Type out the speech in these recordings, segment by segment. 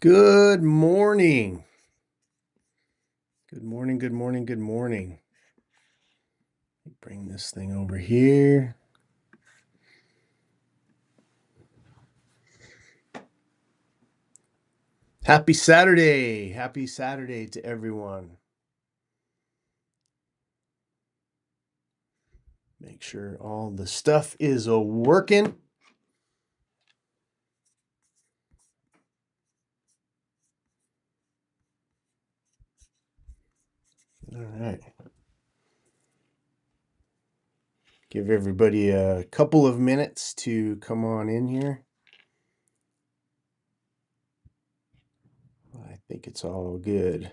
Good morning. Good morning, good morning, good morning. Bring this thing over here. Happy Saturday. Happy Saturday to everyone. Make sure all the stuff is working. All right. Give everybody a couple of minutes to come on in here. I think it's all good.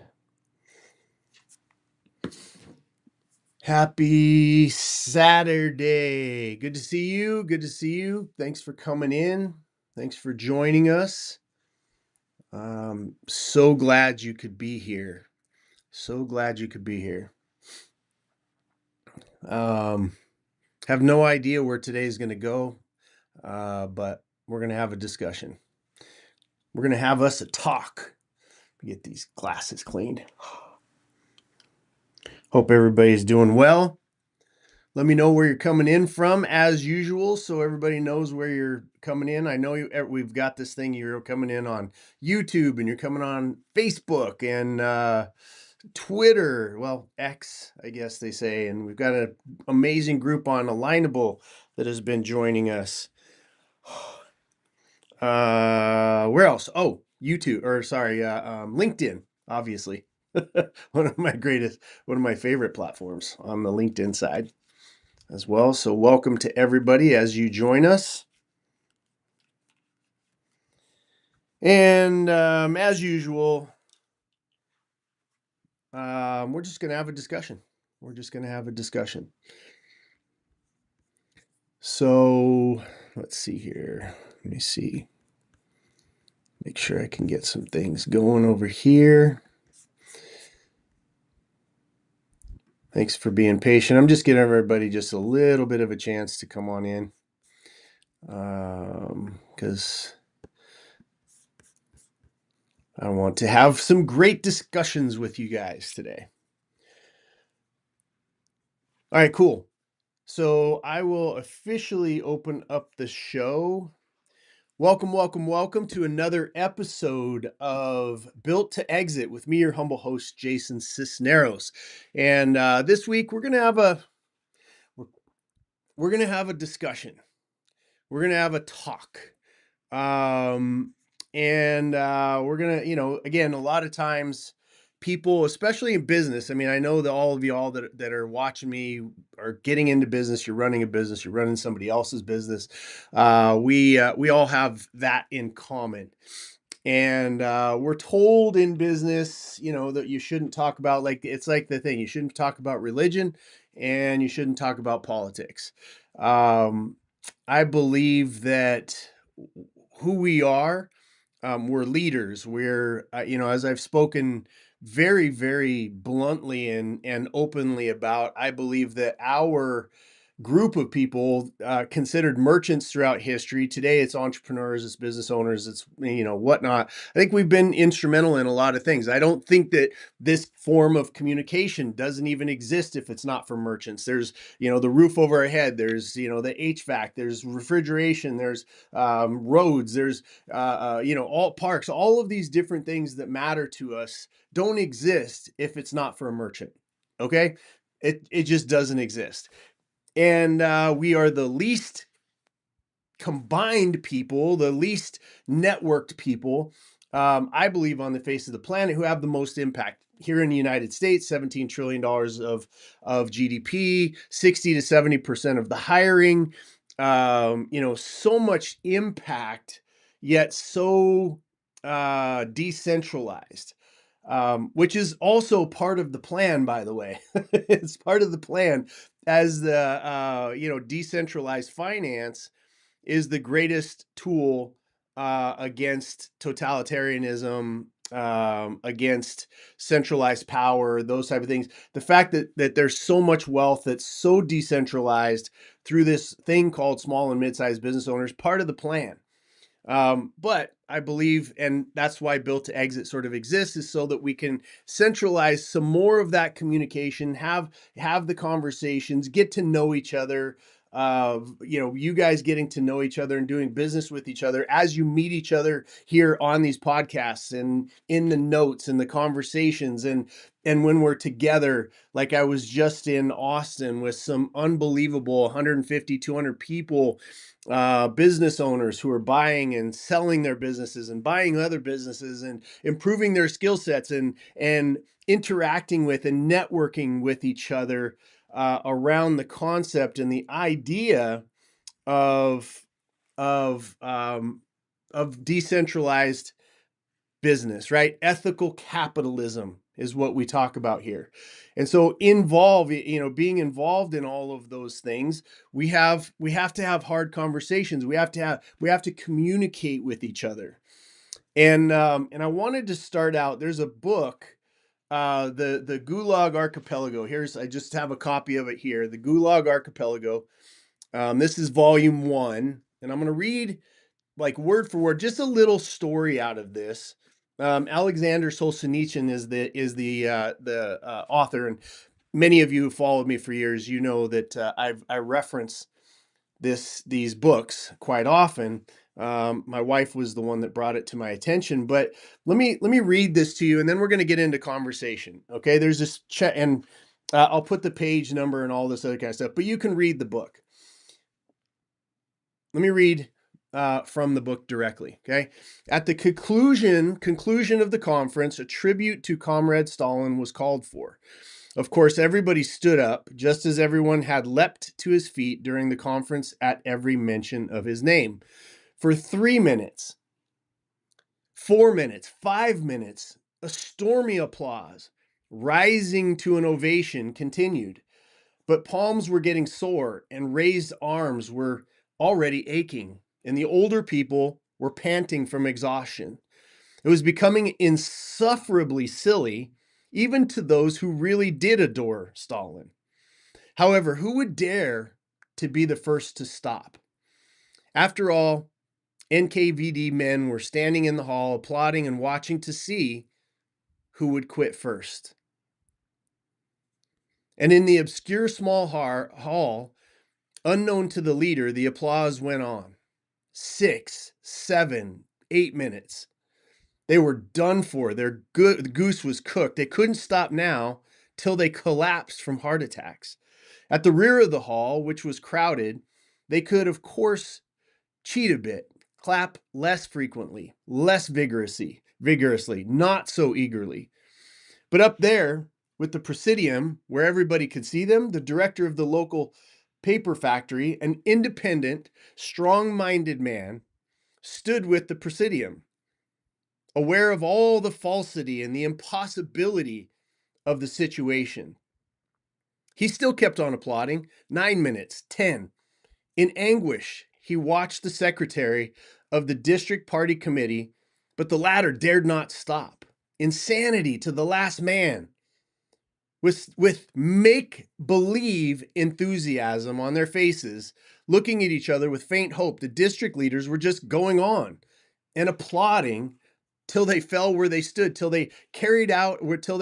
Happy Saturday. Good to see you. Good to see you. Thanks for coming in. Thanks for joining us. So glad you could be here. So glad you could be here. Have no idea where today's going to go, but we're going to have a discussion. We're going to have us a talk. Get these glasses cleaned. Hope everybody's doing well. Let me know where you're coming in from as usual, so everybody knows where you're coming in. I know we've got this thing. You're coming in on YouTube and you're coming on Facebook and Twitter, well, X, I guess they say, and we've got an amazing group on Alignable that has been joining us. Where else? Oh, YouTube, or sorry, LinkedIn, obviously. one of my favorite platforms on the LinkedIn side as well. So welcome to everybody as you join us. And as usual, we're just going to have a discussion. So let's see here. Let me see. Make sure I can get some things going over here. Thanks for being patient. I'm just giving everybody just a little bit of a chance to come on in. Because I want to have some great discussions with you guys today. All right, cool. So I will officially open up the show. Welcome, welcome, welcome to another episode of Built to Exit with me, your humble host, Jason Cisneros. And this week we're gonna have a discussion. We're gonna have a talk. And we're gonna, again, a lot of times people, especially in business, I mean, I know that all of you all that are watching me are getting into business. You're running a business, you're running somebody else's business. We all have that in common. And we're told in business, that you shouldn't talk about, it's like the thing, you shouldn't talk about religion and you shouldn't talk about politics. I believe that who we are, we're leaders. We're, as I've spoken very, very bluntly and openly about, I believe that our group of people considered merchants throughout history. Today, it's entrepreneurs, it's business owners, it's whatnot. I think we've been instrumental in a lot of things. I don't think that this form of communication doesn't even exist if it's not for merchants. There's the roof over our head. There's the HVAC. There's refrigeration. There's roads. There's all parks. All of these different things that matter to us don't exist if it's not for a merchant. Okay, it just doesn't exist. And we are the least combined people, the least networked people, I believe, on the face of the planet who have the most impact. Here in the United States, $17 trillion of GDP, 60 to 70% of the hiring, so much impact, yet so decentralized. Which is also part of the plan, by the way. It's part of the plan, as the decentralized finance is the greatest tool against totalitarianism, against centralized power, those type of things. The fact that there's so much wealth that's so decentralized through this thing called small and mid-sized business owners, part of the plan. But I believe, and that's why Built to Exit sort of exists, is so that we can centralize some more of that communication, have the conversations, get to know each other. You guys getting to know each other and doing business with each other as you meet each other here on these podcasts and in the notes and the conversations, and when we're together, like I was just in Austin with some unbelievable 150, 200 people, business owners who are buying and selling their businesses and buying other businesses and improving their skill sets and interacting with and networking with each other around the concept and the idea of of um, of decentralized business, right? Ethical capitalism is what we talk about here. And so being involved in all of those things, we have to have hard conversations. We have to communicate with each other. And I wanted to start out, there's a book, the Gulag Archipelago. I just have a copy of it here. The Gulag Archipelago. This is volume 1, and I'm going to read like word for word, just a little story out of this. Alexander Solzhenitsyn is the author, and many of you who followed me for years, you know that I reference these books quite often. My wife was the one that brought it to my attention, but let me read this to you, and then we're going to get into conversation. Okay, there's this chat, and I'll put the page number and all this other kind of stuff, but you can read the book. Let me read from the book directly. Okay. At the conclusion of the conference, a tribute to Comrade Stalin was called for. Of course, everybody stood up, just as everyone had leapt to his feet during the conference at every mention of his name. For 3 minutes, 4 minutes, 5 minutes, a stormy applause, rising to an ovation, continued. But palms were getting sore and raised arms were already aching, and the older people were panting from exhaustion. It was becoming insufferably silly, even to those who really did adore Stalin. However, who would dare to be the first to stop? After all, NKVD men were standing in the hall, applauding and watching to see who would quit first. And in the obscure small hall, unknown to the leader, the applause went on. 6, 7, 8 minutes. They were done for. The goose was cooked. They couldn't stop now till they collapsed from heart attacks. At the rear of the hall, which was crowded, they could, of course, cheat a bit, clap less frequently, less vigorously, not so eagerly. But up there, with the Presidium, where everybody could see them, the director of the local paper factory, an independent, strong-minded man, stood with the Presidium, aware of all the falsity and the impossibility of the situation. He still kept on applauding. 9 minutes, 10. In anguish, he watched the secretary of the district party committee, but the latter dared not stop. Insanity to the last man. With make-believe enthusiasm on their faces, looking at each other with faint hope, the district leaders were just going on and applauding till they fell where they stood, till they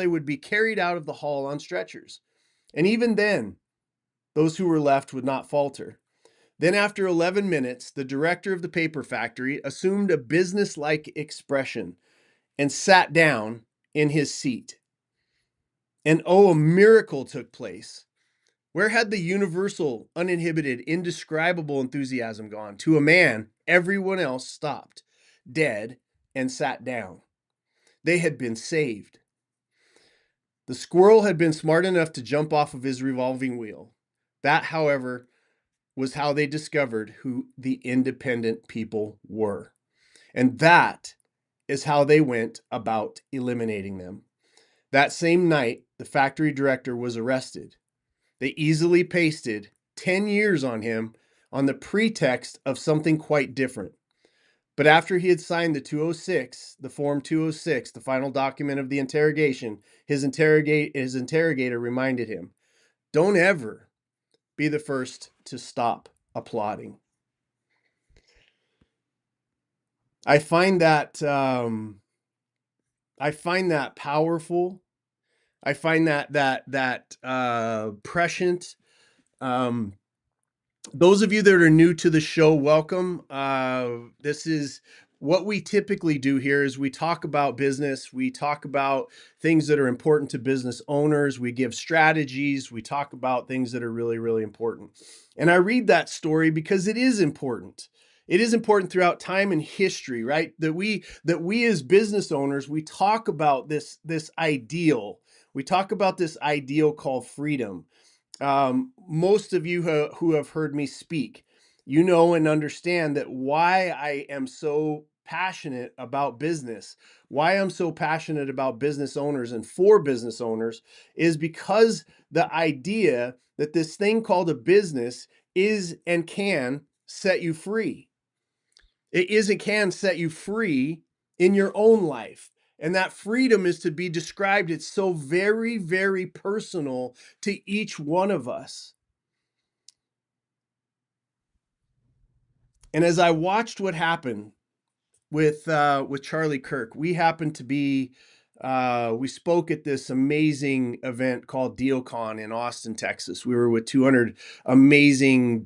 would be carried out of the hall on stretchers. And even then, those who were left would not falter. Then, after 11 minutes, the director of the paper factory assumed a businesslike expression and sat down in his seat. And oh, a miracle took place. Where had the universal, uninhibited, indescribable enthusiasm gone? To a man, everyone else stopped, dead, and sat down. They had been saved. The squirrel had been smart enough to jump off of his revolving wheel. That, however, was how they discovered who the independent people were. And that is how they went about eliminating them. That same night, the factory director was arrested. They easily pasted 10 years on him on the pretext of something quite different. But after he had signed the Form 206, the final document of the interrogation, his interrogator reminded him, don't ever be the first to stop applauding. I find that I find that powerful. I find that prescient. Um, those of you that are new to the show, welcome. This is what we typically do here is we talk about business. We talk about things that are important to business owners. We give strategies. We talk about things that are really, really important. And I read that story because it is important. It is important throughout time and history, right? That we as business owners, we talk about this ideal. We talk about this ideal called freedom. Most of you who have heard me speak, you know and understand that why I am so passionate about business, why I'm so passionate about business owners and for business owners is because the idea that this thing called a business is and can set you free. It is and can set you free in your own life. And that freedom is to be described. It's so very, very personal to each one of us. And as I watched what happened with Charlie Kirk, we happened to be we spoke at this amazing event called DealCon in Austin, Texas. We were with 200 amazing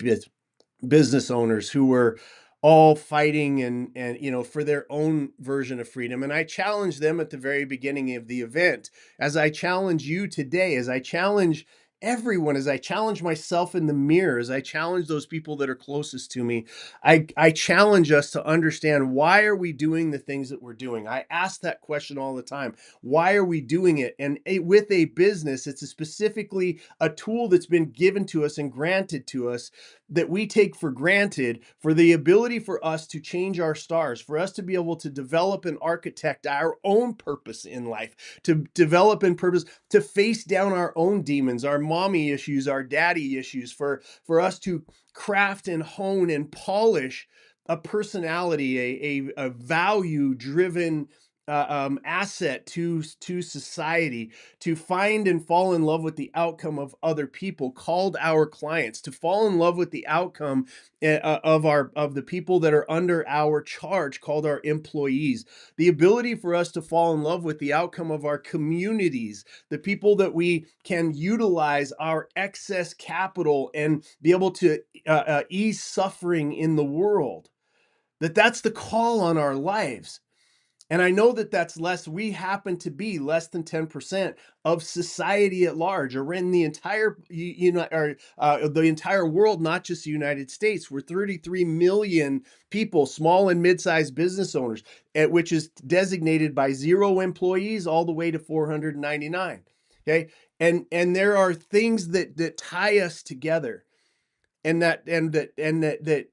business owners who were all fighting and for their own version of freedom. And I challenged them at the very beginning of the event, as I challenge you today, as I challenge everyone, as I challenge myself in the mirror, as I challenge those people that are closest to me. I challenge us to understand, why are we doing the things that we're doing? I ask that question all the time. Why are we doing it? And with a business, it's specifically a tool that's been given to us and granted to us that we take for granted, for the ability for us to change our stars, for us to be able to develop and architect our own purpose in life, to develop and purpose, to face down our own demons, our mommy issues, our daddy issues, for us to craft and hone and polish a personality, a value driven asset to society, to find and fall in love with the outcome of other people called our clients, to fall in love with the outcome of the people that are under our charge called our employees, the ability for us to fall in love with the outcome of our communities, the people that we can utilize our excess capital and be able to ease suffering in the world. That's the call on our lives. And I know that that's less. We happen to be less than 10% of society at large, or in the entire the entire world, not just the United States. We're 33 million people, small and mid-sized business owners, which is designated by 0 employees all the way to 499. Okay, and there are things that tie us together, and that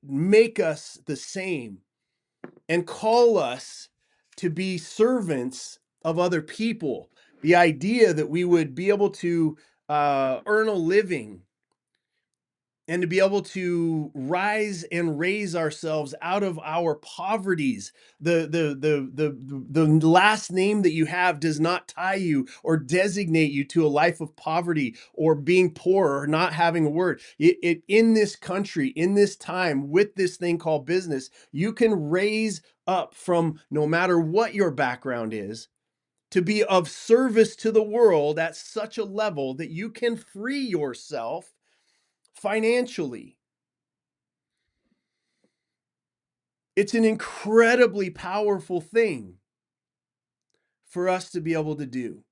make us the same, and call us to be servants of other people. The idea that we would be able to earn a living and to be able to rise and raise ourselves out of our poverties. The last name that you have does not tie you or designate you to a life of poverty or being poor or not having a word. In this country, in this time, with this thing called business, you can raise up from, no matter what your background is, to be of service to the world at such a level that you can free yourself financially. It's an incredibly powerful thing for us to be able to do.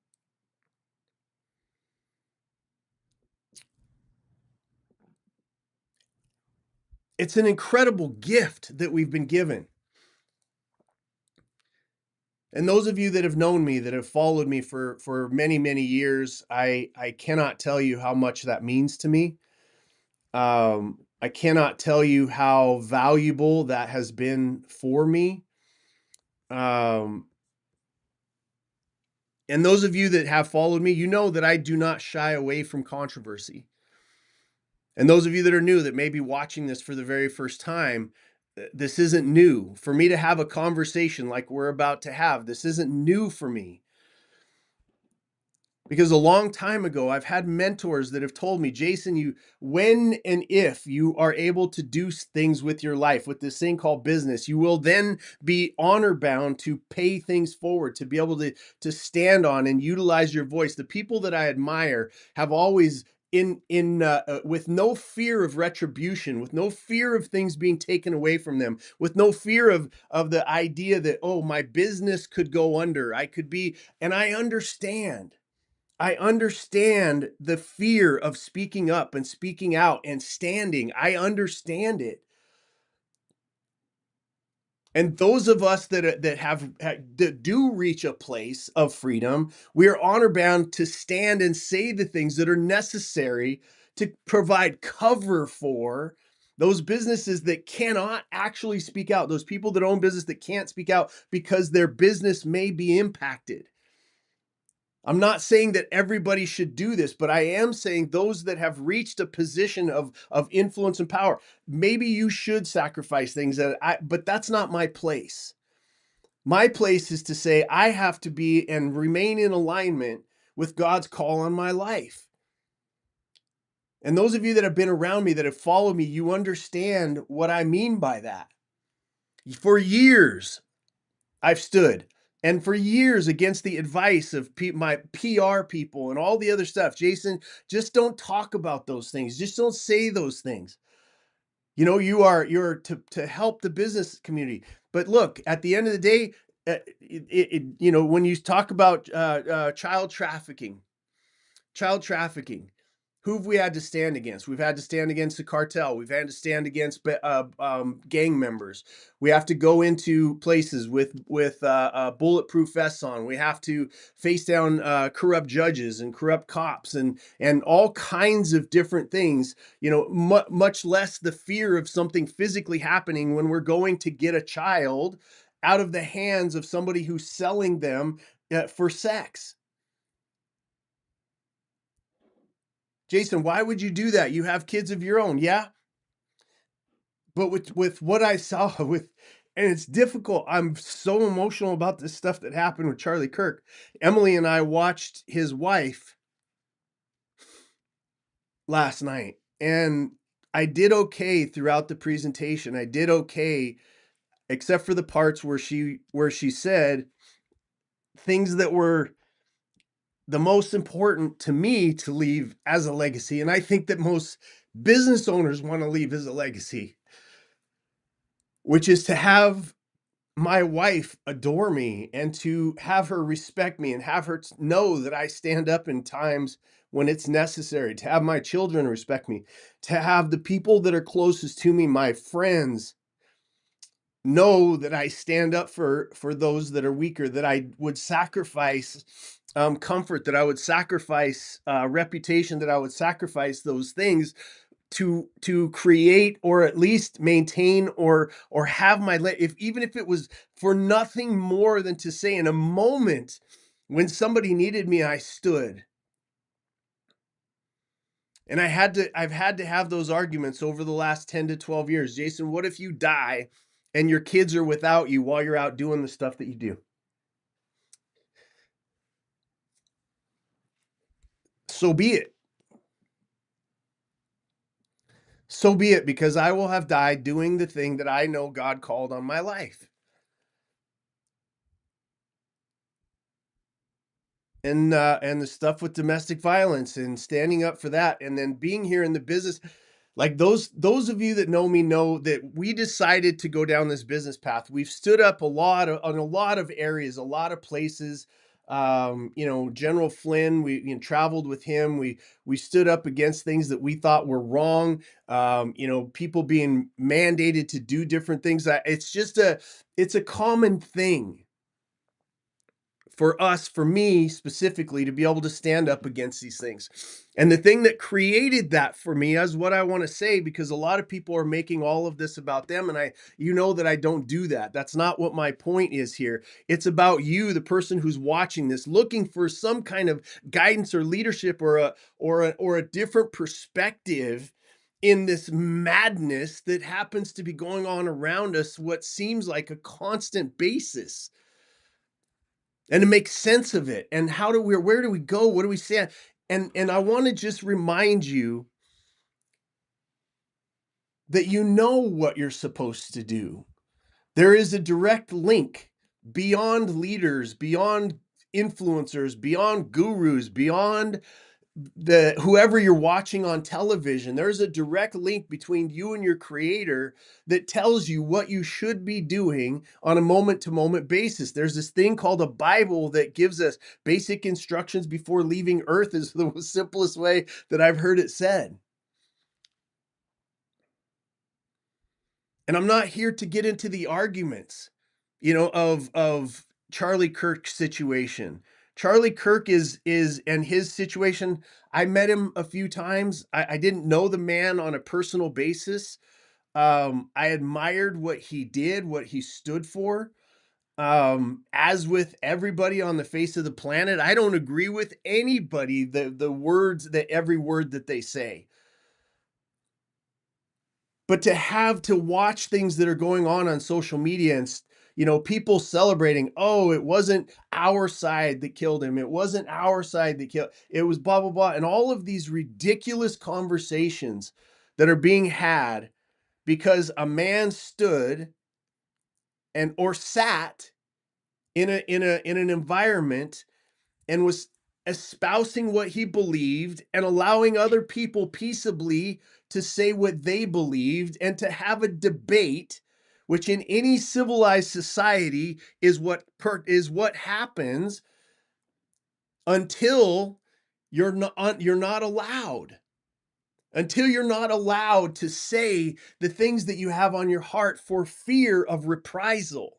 It's an incredible gift that we've been given. And those of you that have known me, that have followed me for many, many years, I cannot tell you how much that means to me. I cannot tell you how valuable that has been for me. Um, and those of you that have followed me, you know that I do not shy away from controversy. And those of you that are new, that may be watching this for the very first time, this isn't new. For me to have a conversation like we're about to have, this isn't new for me. Because a long time ago, I've had mentors that have told me, Jason, when and if you are able to do things with your life, with this thing called business, you will then be honor bound to pay things forward, to be able to stand on and utilize your voice. The people that I admire have always with no fear of retribution, with no fear of things being taken away from them, with no fear of the idea that, oh, my business could go under, I could be, and I understand the fear of speaking up and speaking out and standing. I understand it. And those of us that do reach a place of freedom, we are honor bound to stand and say the things that are necessary to provide cover for those businesses that cannot actually speak out, those people that own business that can't speak out because their business may be impacted. I'm not saying that everybody should do this, but I am saying those that have reached a position of influence and power, maybe you should sacrifice things but that's not my place. My place is to say I have to be and remain in alignment with God's call on my life. And those of you that have been around me that have followed me, you understand what I mean by that. For years, I've stood and for years against the advice of my PR people and all the other stuff. Jason, just don't talk about those things. Just don't say those things. You know, you're to help the business community. But look, at the end of the day, when you talk about child trafficking, who have we had to stand against? We've had to stand against the cartel. We've had to stand against gang members. We have to go into places with bulletproof vests on. We have to face down corrupt judges and corrupt cops and all kinds of different things. You know, much less the fear of something physically happening when we're going to get a child out of the hands of somebody who's selling them for sex. Jason, why would you do that? You have kids of your own. Yeah. But with what I saw and it's difficult. I'm so emotional about this stuff that happened with Charlie Kirk. Emily and I watched his wife last night, and I did okay throughout the presentation. I did okay, except for the parts where she said things that were the most important to me to leave as a legacy. And I think that most business owners want to leave as a legacy, which is to have my wife adore me and to have her respect me and have her know that I stand up in times when it's necessary, to have my children respect me, to have the people that are closest to me, my friends, know that I stand up for those that are weaker, that I would sacrifice comfort, that I would sacrifice reputation, that I would sacrifice those things to create or at least maintain or have if even if it was for nothing more than to say in a moment when somebody needed me, I stood. And I've had to have those arguments over the last 10 to 12 years. Jason, what if you die and your kids are without you while you're out doing the stuff that you do? So be it. So be it, because I will have died doing the thing that I know God called on my life. And the stuff with domestic violence and standing up for that, and then being here in the business, like those of you that know me know that we decided to go down this business path. We've stood up on a lot of areas, a lot of places. General Flynn, we traveled with him. We stood up against things that we thought were wrong. People being mandated to do different things. It's a common thing for us, for me specifically, to be able to stand up against these things. And the thing that created that for me is what I want to say, because a lot of people are making all of this about them. And you know that I don't do that. That's not what my point is here. It's about you, the person who's watching this, looking for some kind of guidance or leadership or a different perspective in this madness that happens to be going on around us, what seems like a constant basis. and to make sense of it. And where do we go? What do we say? And I want to just remind you that you know what you're supposed to do. There is a direct link beyond leaders, beyond influencers, beyond gurus, beyond the whoever you're watching on television. There's a direct link between you and your creator that tells you what you should be doing on a moment to moment basis. There's this thing called a Bible that gives us basic instructions before leaving earth, is the simplest way that I've heard it said. And I'm not here to get into the arguments, of Charlie Kirk's situation. Charlie Kirk is and his situation. I met him a few times. I didn't know the man on a personal basis. I admired what he did, what he stood for. As with everybody on the face of the planet, I don't agree with anybody, every word that they say. But to watch things that are going on social media and people celebrating, oh, it wasn't our side that killed him, it wasn't our side that killed, it was blah blah blah, and all of these ridiculous conversations that are being had because a man stood and or sat in an environment and was espousing what he believed and allowing other people peaceably to say what they believed and to have a debate, which in any civilized society is what happens until you're not allowed, to say the things that you have on your heart for fear of reprisal.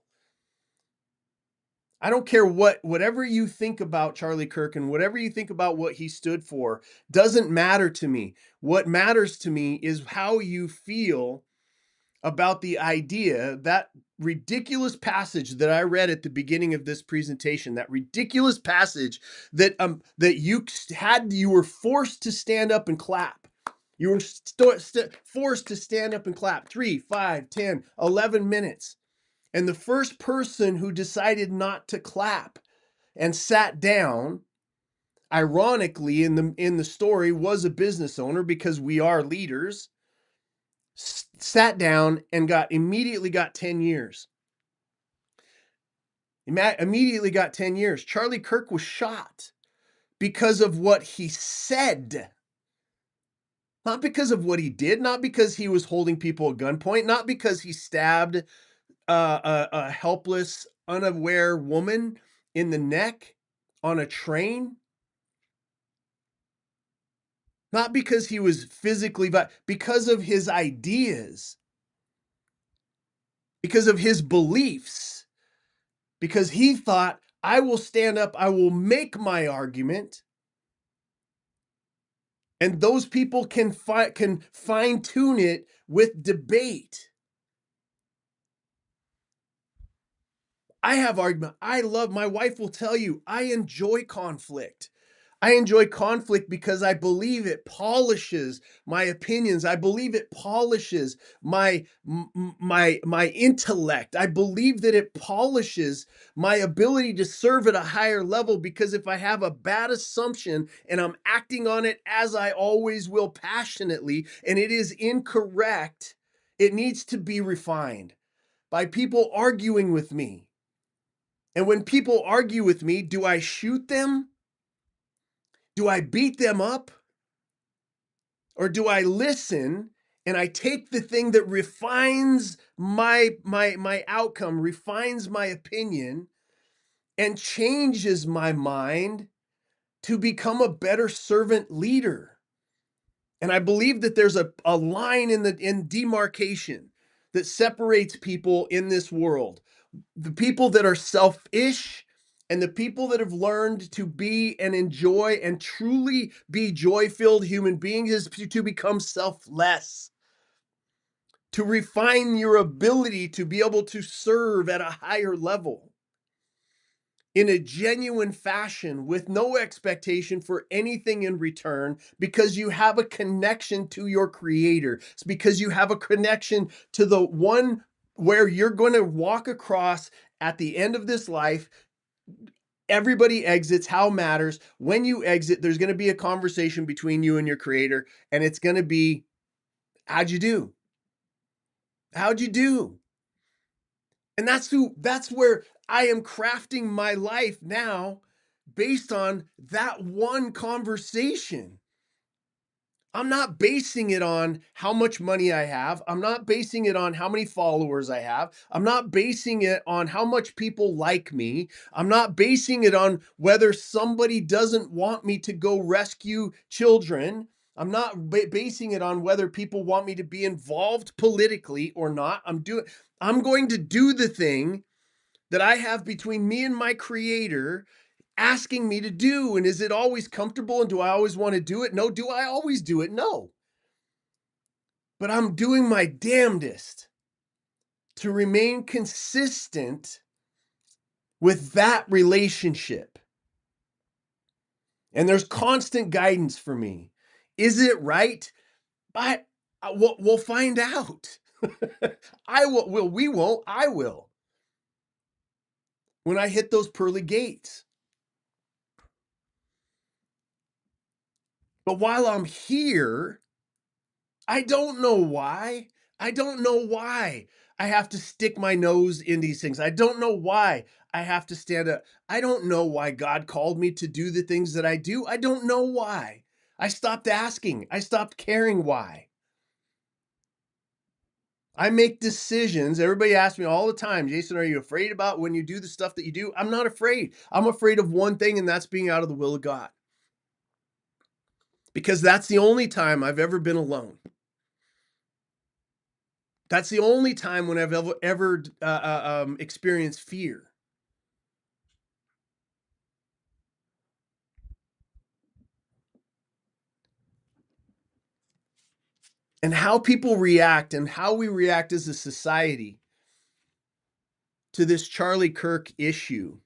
I don't care whatever you think about Charlie Kirk and whatever you think about what he stood for, doesn't matter to me. What matters to me is how you feel about the idea, that ridiculous passage that I read at the beginning of this presentation, that ridiculous passage that you were forced to stand up and clap. You were forced to stand up and clap 3, 5, 10, 11 minutes. And the first person who decided not to clap and sat down, ironically in the story, was a business owner, because we are leaders. Sat down and immediately got 10 years. Immediately got 10 years. Charlie Kirk was shot because of what he said. Not because of what he did, not because he was holding people at gunpoint, not because he stabbed a helpless, unaware woman in the neck on a train. Not because he was physically, but because of his ideas, because of his beliefs, because he thought, I will stand up, I will make my argument, and those people can fine tune it with debate. I have argument. My wife will tell you, I enjoy conflict. I enjoy conflict because I believe it polishes my opinions. I believe it polishes my intellect. I believe that it polishes my ability to serve at a higher level, because if I have a bad assumption and I'm acting on it, as I always will, passionately, and it is incorrect, it needs to be refined by people arguing with me. And when people argue with me, do I shoot them? Do I beat them up? Or do I listen and I take the thing that refines my outcome, refines my opinion, and changes my mind to become a better servant leader? And I believe that there's a line in demarcation that separates people in this world. The people that are selfish and the people that have learned to be and enjoy and truly be joy-filled human beings is to become selfless, to refine your ability to be able to serve at a higher level in a genuine fashion with no expectation for anything in return, because you have a connection to your creator. It's because you have a connection to the one where you're going to walk across at the end of this life Everybody exits. How matters. When you exit, there's going to be a conversation between you and your creator, and it's going to be, how'd you do? How'd you do? And that's where I am crafting my life now based on that one conversation. I'm not basing it on how much money I have. I'm not basing it on how many followers I have. I'm not basing it on how much people like me. I'm not basing it on whether somebody doesn't want me to go rescue children. I'm not basing it on whether people want me to be involved politically or not. I'm going to do the thing that I have between me and my creator asking me to do. And is it always comfortable? And do I always want to do it? No. Do I always do it? No. But I'm doing my damnedest to remain consistent with that relationship. And there's constant guidance for me. Is it right? But we'll find out. I will. We won't. I will. When I hit those pearly gates. But while I'm here, I don't know why. I don't know why I have to stick my nose in these things. I don't know why I have to stand up. I don't know why God called me to do the things that I do. I don't know why. I stopped asking. I stopped caring why. I make decisions. Everybody asks me all the time, Jason, are you afraid about when you do the stuff that you do? I'm not afraid. I'm afraid of one thing, and that's being out of the will of God. Because that's the only time I've ever been alone. That's the only time when I've ever experienced fear. And how people react and how we react as a society to this Charlie Kirk issue.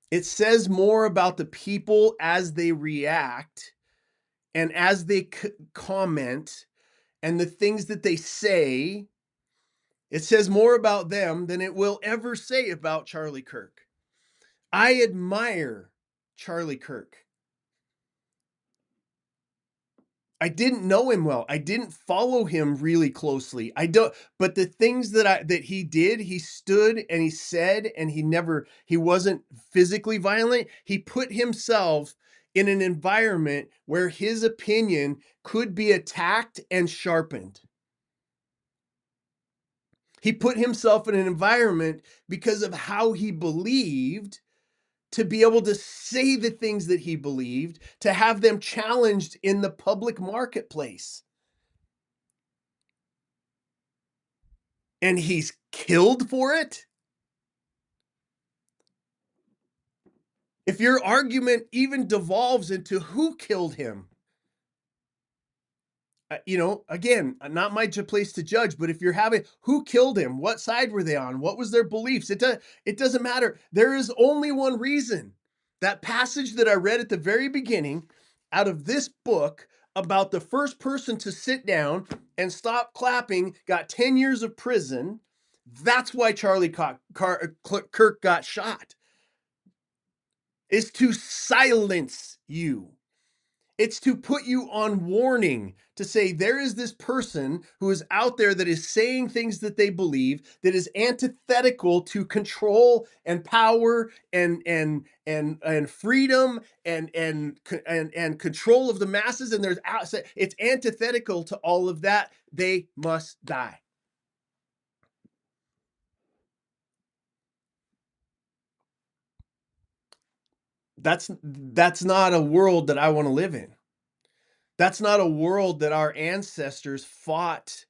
It says more about the people as they react and as they comment and the things that they say. It says more about them than it will ever say about Charlie Kirk. I admire Charlie Kirk. I didn't know him well. I didn't follow him really closely. I don't, but the things that he did, he stood and he said, and he wasn't physically violent. He put himself in an environment where his opinion could be attacked and sharpened. He put himself in an environment because of how he believed to be able to say the things that he believed, to have them challenged in the public marketplace. And he's killed for it? If your argument even devolves into who killed him, again, not my place to judge, but if you're having who killed him, what side were they on, what was their beliefs, it doesn't matter. There is only one reason. That passage that I read at the very beginning out of this book about the first person to sit down and stop clapping got 10 years of prison. That's why Charlie Kirk got shot. Is to silence you. It's to put you on warning, to say there is this person who is out there that is saying things that they believe that is antithetical to control and power and freedom and control of the masses, and it's antithetical to all of that. They must die. That's not a world that I want to live in. That's not a world that our ancestors fought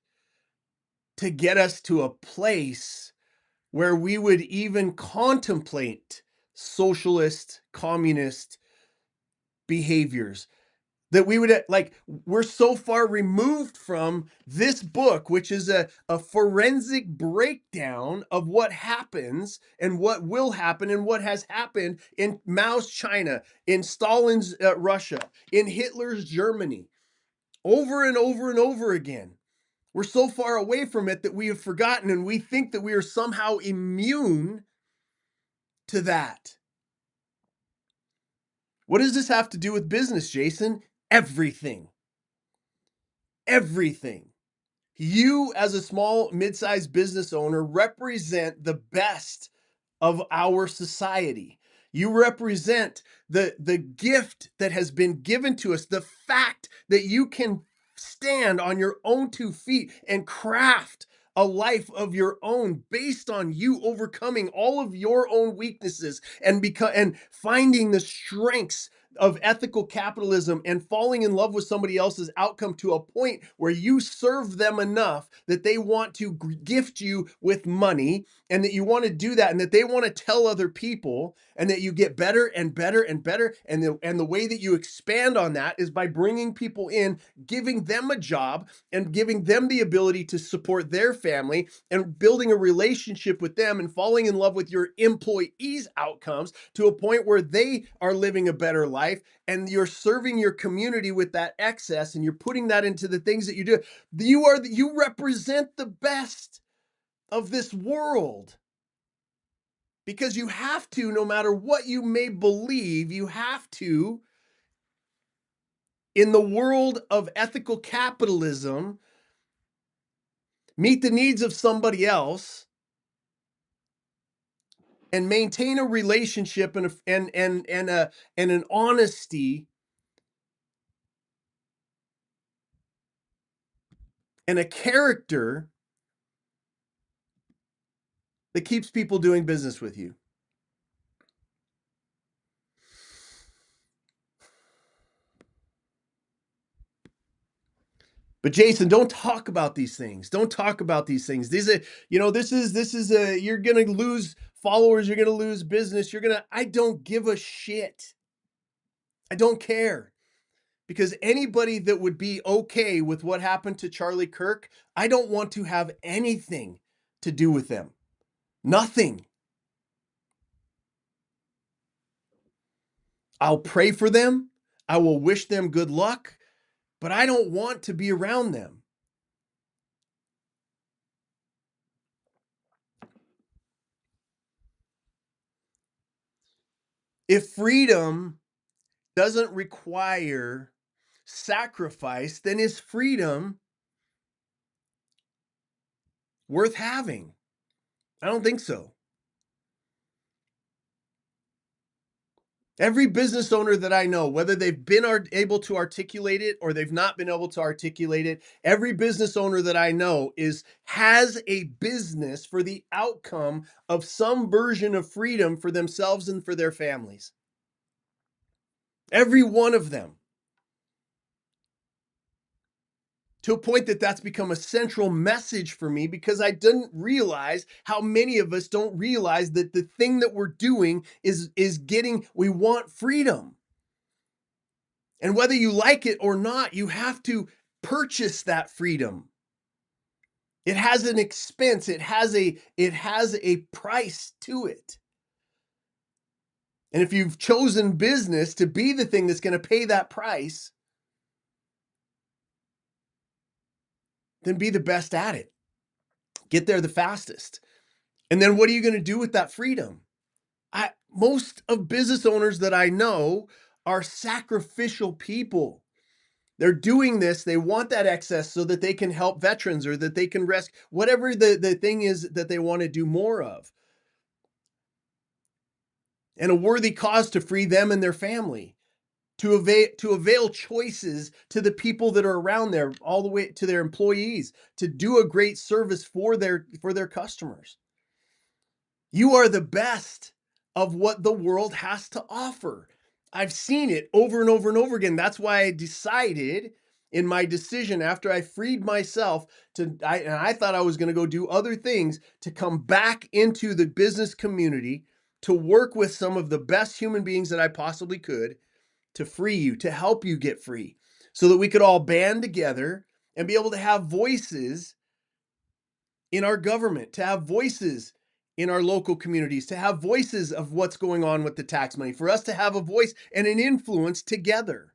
to get us to a place where we would even contemplate socialist, communist behaviors. That we would we're so far removed from this book, which is a forensic breakdown of what happens and what will happen and what has happened in Mao's China, in Stalin's Russia, in Hitler's Germany, over and over and over again. We're so far away from it that we have forgotten, and we think that we are somehow immune to that. What does this have to do with business, Jason? Everything. Everything. You, as a small, mid-sized business owner, represent the best of our society. You represent the gift that has been given to us, the fact that you can stand on your own 2 feet and craft a life of your own based on you overcoming all of your own weaknesses and finding the strengths of ethical capitalism and falling in love with somebody else's outcome to a point where you serve them enough that they want to gift you with money, and that you want to do that, and that they want to tell other people, and that you get better and better and better, and the way that you expand on that is by bringing people in, giving them a job, and giving them the ability to support their family, and building a relationship with them, and falling in love with your employees' outcomes to a point where they are living a better life, and you're serving your community with that excess, and you're putting that into the things that you do. You represent the best of this world, because you have to, no matter what you may believe, you have to, in the world of ethical capitalism, meet the needs of somebody else and maintain a relationship and an honesty and a character that keeps people doing business with you. But Jason, don't talk about these things. Don't talk about these things. These are, this is a, you're going to lose followers, you're going to lose business, I don't give a shit. I don't care. Because anybody that would be okay with what happened to Charlie Kirk, I don't want to have anything to do with them. Nothing. I'll pray for them. I will wish them good luck, but I don't want to be around them. If freedom doesn't require sacrifice, then is freedom worth having? I don't think so. Every business owner that I know, whether they've been able to articulate it or they've not been able to articulate it, every business owner that I know has a business for the outcome of some version of freedom for themselves and for their families. Every one of them. To a point that that's become a central message for me, because I didn't realize how many of us don't realize that the thing that we're doing is we want freedom. And whether you like it or not, you have to purchase that freedom. It has an expense. It has a price to it. And if you've chosen business to be the thing that's going to pay that price, then be the best at it. Get there the fastest. And then what are you going to do with that freedom? Most of business owners that I know are sacrificial people. They're doing this, they want that excess so that they can help veterans, or that they can rescue, whatever the thing is that they want to do more of. And a worthy cause to free them and their family, to avail choices to the people that are around there, all the way to their employees, to do a great service for their customers. You are the best of what the world has to offer. I've seen it over and over and over again. That's why I decided in my decision, after I freed myself and I thought I was going to go do other things, to come back into the business community, to work with some of the best human beings that I possibly could, to free you, to help you get free, so that we could all band together and be able to have voices in our government, to have voices in our local communities, to have voices of what's going on with the tax money, for us to have a voice and an influence together.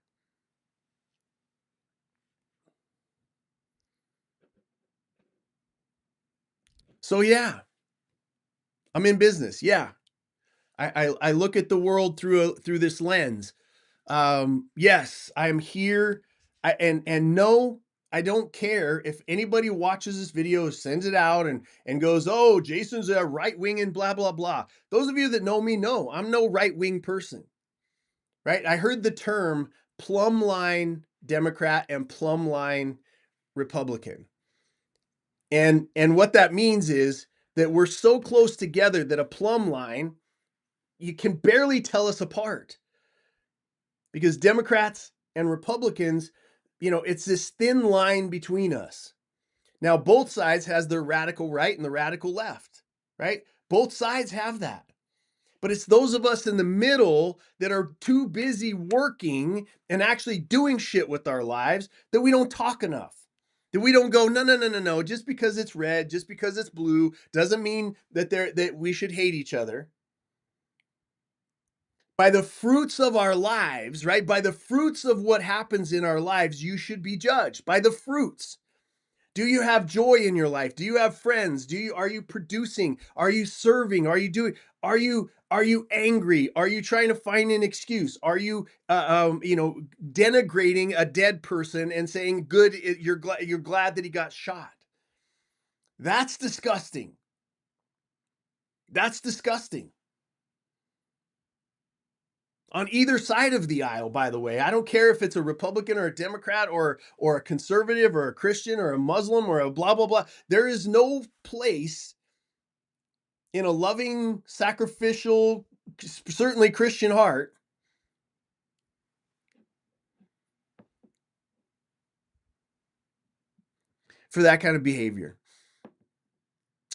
So yeah, I'm in business. Yeah. I look at the world through this lens. Yes, I'm here. And no, I don't care if anybody watches this video, sends it out, and goes, "Oh, Jason's a right wing and blah blah blah." Those of you that know me know I'm no right wing person, right? I heard the term plumb line Democrat and plumb line Republican, and what that means is that we're so close together that a plumb line, you can barely tell us apart, because Democrats and Republicans, it's this thin line between us. Now, both sides has their radical right and the radical left, right? Both sides have that. But it's those of us in the middle that are too busy working and actually doing shit with our lives that we don't talk enough. That we don't go, no, no, no, no, no. Just because it's red, just because it's blue, doesn't mean that we should hate each other. By the fruits of our lives, right? By the fruits of what happens in our lives, you should be judged by the fruits. Do you have joy in your life? Do you have friends? Are you producing? Are you serving? Are you angry? Are you trying to find an excuse? Are you denigrating a dead person and saying good, you're glad that he got shot? That's disgusting. That's disgusting. On either side of the aisle, by the way. I don't care if it's a Republican or a Democrat or a conservative or a Christian or a Muslim or a blah blah blah. There is no place in a loving, sacrificial, certainly Christian heart for that kind of behavior.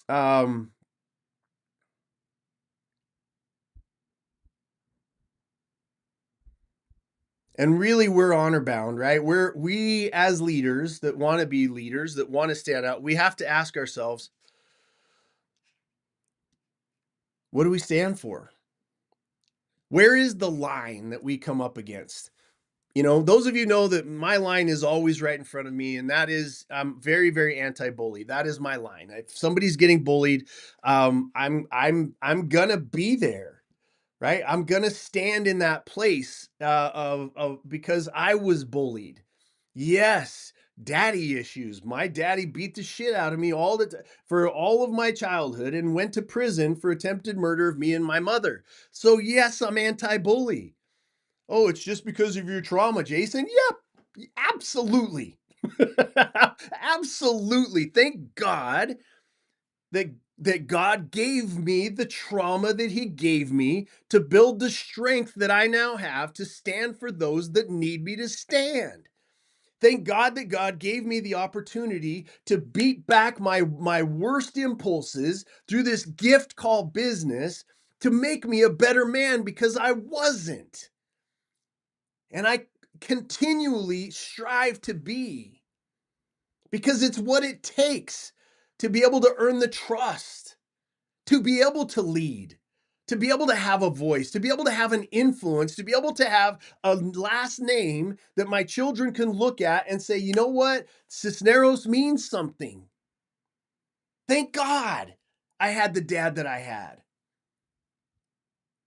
Um, and really, we're honor bound, right? We as leaders that want to be leaders, that want to stand out, we have to ask ourselves, what do we stand for? Where is the line that we come up against? Those of you know that my line is always right in front of me, and that is, I'm very, very anti-bully. That is my line. If somebody's getting bullied, I'm gonna be there, right? I'm gonna stand in that place of because I was bullied. Yes, daddy issues. My daddy beat the shit out of me for all of my childhood and went to prison for attempted murder of me and my mother. So yes, I'm anti-bully. Oh, it's just because of your trauma, Jason? Yep, absolutely. Absolutely. Thank God that God gave me the trauma that he gave me to build the strength that I now have to stand for those that need me to stand. Thank God that God gave me the opportunity to beat back my worst impulses through this gift called business to make me a better man, because I wasn't. And I continually strive to be, because it's what it takes to be able to earn the trust, to be able to lead, to be able to have a voice, to be able to have an influence, to be able to have a last name that my children can look at and say, you know what? Cisneros means something. Thank God I had the dad that I had.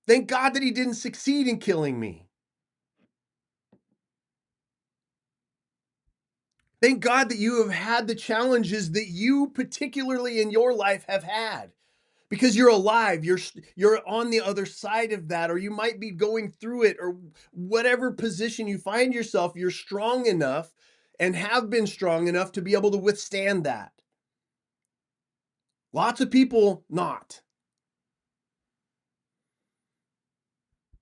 Thank God that he didn't succeed in killing me. Thank God that you have had the challenges that you particularly in your life have had, because you're alive. You're on the other side of that, or you might be going through it, or whatever position you find yourself, you're strong enough and have been strong enough to be able to withstand that. Lots of people not.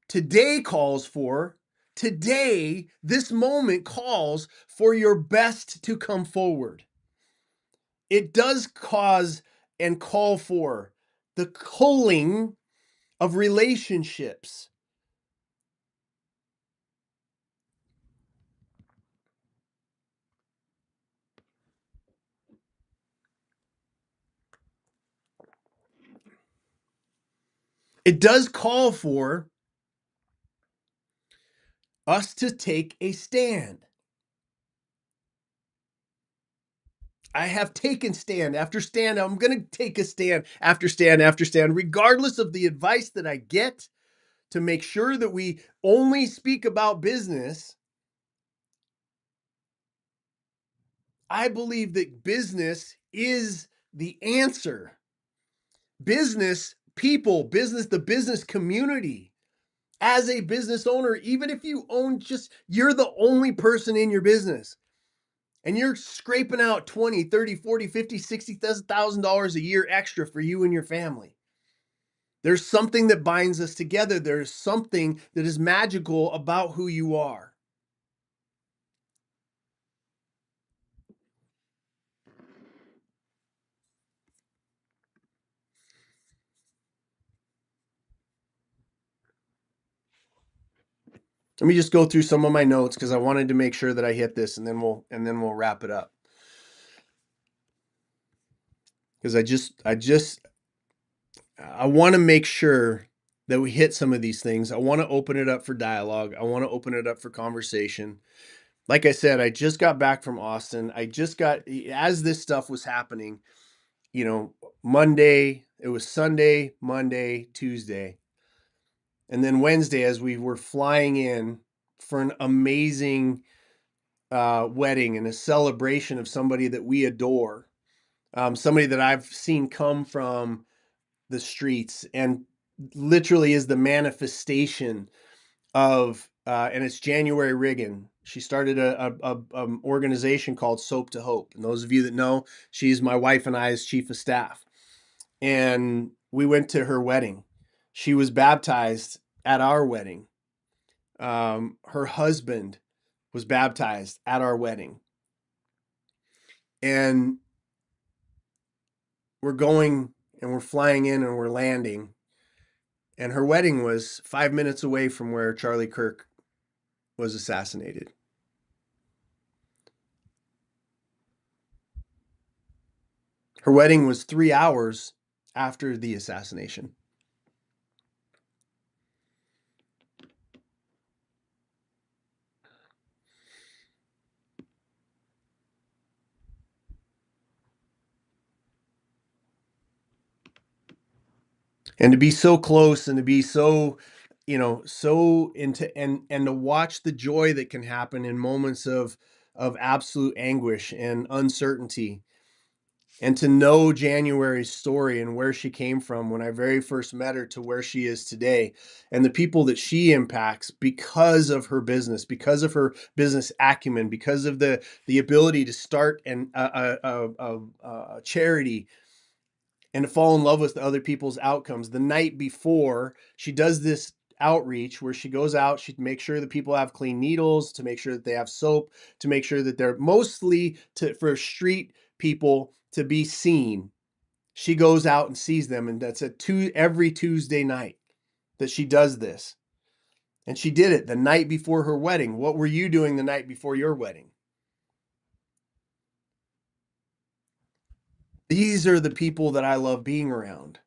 Today calls for, today, this moment calls for your best to come forward. It does cause and call for the culling of relationships. It does call for us to take a stand. I have taken stand after stand. I'm going to take a stand after stand after stand, regardless of the advice that I get, to make sure that we only speak about business. I believe that business is the answer. Business people, the business community. As a business owner, even if you own you're the only person in your business and you're scraping out 20, 30, 40, 50, 60,000 dollars a year extra for you and your family. There's something that binds us together. There's something that is magical about who you are. Let me just go through some of my notes because I wanted to make sure that I hit this, and then we'll wrap it up. Because I want to make sure that we hit some of these things. I want to open it up for dialogue. I want to open it up for conversation. Like I said, I just got back from Austin. As this stuff was happening, Monday, it was Sunday, Monday, Tuesday. And then Wednesday, as we were flying in for an amazing wedding and a celebration of somebody that we adore, somebody that I've seen come from the streets and literally is the manifestation of, and it's January Riggin. She started a organization called Soap to Hope. And those of you that know, she's my wife and I's chief of staff. And we went to her wedding. She was baptized at our wedding. Her husband was baptized at our wedding. And we're going and we're flying in and we're landing. And her wedding was 5 minutes away from where Charlie Kirk was assassinated. Her wedding was 3 hours after the assassination. And to be so close and to be so, so into and to watch the joy that can happen in moments of absolute anguish and uncertainty, and to know January's story and where she came from when I very first met her to where she is today, and the people that she impacts because of her business, because of her business acumen, because of the ability to start a charity and to fall in love with other people's outcomes. The night before, she does this outreach where she goes out, she makes sure that people have clean needles, to make sure that they have soap, to make sure that they're mostly for street people to be seen. She goes out and sees them, and that's every Tuesday night that she does this. And she did it the night before her wedding. What were you doing the night before your wedding? These are the people that I love being around.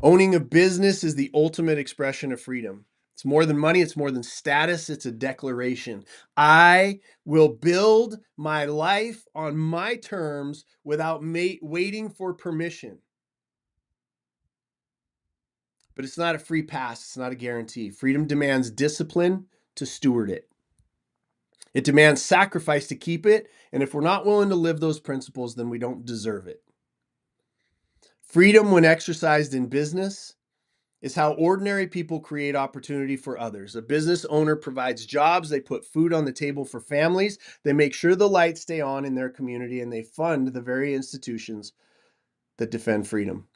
Owning a business is the ultimate expression of freedom. It's more than money, it's more than status, it's a declaration. I will build my life on my terms without waiting for permission. But it's not a free pass, it's not a guarantee. Freedom demands discipline to steward it. It demands sacrifice to keep it, and if we're not willing to live those principles, then we don't deserve it. Freedom, when exercised in business, is how ordinary people create opportunity for others. A business owner provides jobs, they put food on the table for families, they make sure the lights stay on in their community, and they fund the very institutions that defend freedom.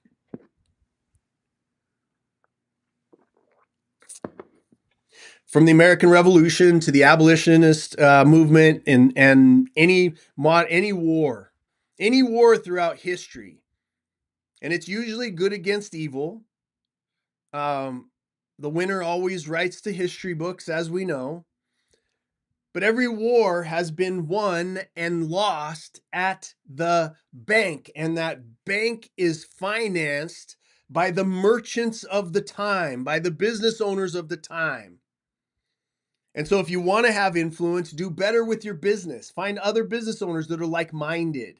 From the American Revolution to the abolitionist movement, and any war throughout history, and it's usually good against evil. Um, the winner always writes the history books, as we know. But every war has been won and lost at the bank, and that bank is financed by the merchants of the time, by the business owners of the time. And so if you want to have influence, do better with your business. Find other business owners that are like-minded.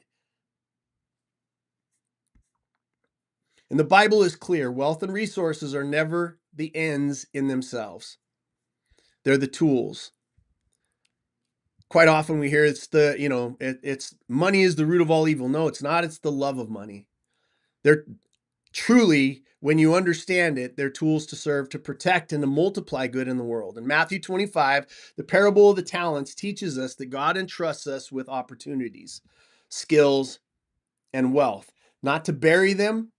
And the Bible is clear. Wealth and resources are never the ends in themselves. They're the tools. Quite often we hear it's it's money is the root of all evil. No, it's not. It's the love of money. They're truly, when you understand it, they're tools to serve to protect and to multiply good in the world. In Matthew 25, the parable of the talents teaches us that God entrusts us with opportunities, skills, and wealth, not to bury them,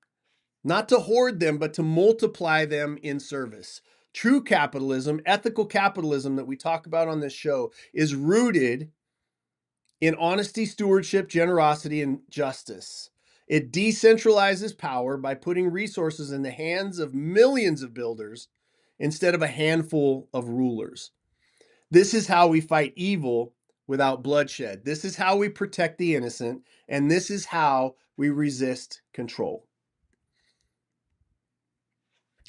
not to hoard them, but to multiply them in service. True capitalism, ethical capitalism that we talk about on this show, is rooted in honesty, stewardship, generosity, and justice. It decentralizes power by putting resources in the hands of millions of builders instead of a handful of rulers. This is how we fight evil without bloodshed. This is how we protect the innocent, and this is how we resist control.